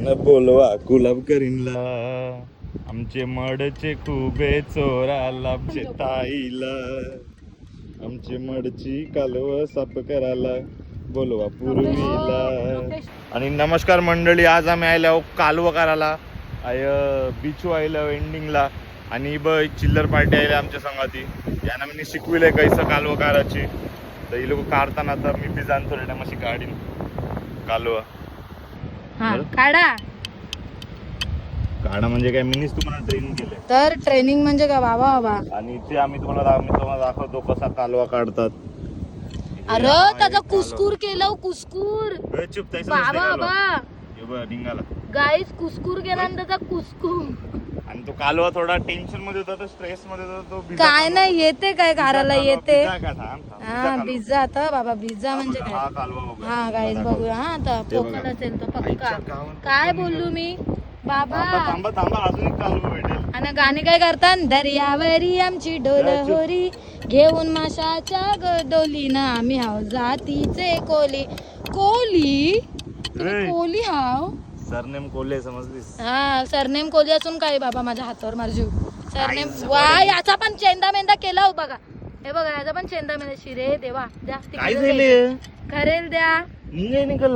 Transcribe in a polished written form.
न बोलवा गुलाब करीनला आमचे मडचे खुबे चोराला ताईला आमचे मडची कालव साफ करायला बोलवा पूर्वीला. आणि नमस्कार मंडळी, आज आम्ही आयला कालव करायला बीच आयला एंडिंगला आणि चिल्लर पार्टी आयला आमच्या संगाती. यांना मी शिकविलंय कैसं कालव करायची, तर ही लोक काढताना तर मी बी जाणतो रे मशी काढीन कालवा. काढा म्हणजे काय, मीच तुम्हाला ट्रेनिंग केलंय. तर ट्रेनिंग म्हणजे काय बाबा बाबा. आणि ते आम्ही तुम्हाला दाखवतो कसा कालवा काढतात. अरे त्याचा कुस्कूर केलं, कुस्कूर बाबा बाबा डिंगाला गाईस, कुस्कूर केला आणि त्याचा कुस्कूर. आणि तो कालवा थोडा टेन्शन मध्ये होता, स्ट्रेस मध्ये होता तो. काय नाही येते काय काराला येते. हा पिझ्झा आता बाबा, पिझ्झा म्हणजे काय. हा कालवा. हा गाईस बघूया. हा आता पोकळ असेल तर पक्का. काय बोललो मी बाबा. थांबा थांबा, अजून एक कालवा भेटेल. आणि गाणी काय करतात, दर्यावरी आमची डोल होरी घेऊन माशाच्या डोलीनं आम्ही हाव जातीचे कोली. कोली कोली हाव सरनेम कोल्हे, समजलीस. हा सरनेम कोली असून काय बाबा, माझ्या हातावर माझी सरनेम. वा याचा पण चेंदा मेंदा केला हो बघा. हे बघा याचा पण चेंदा मेंदा. शिरे देवा द्या, काय झाले करेल द्या. निघाला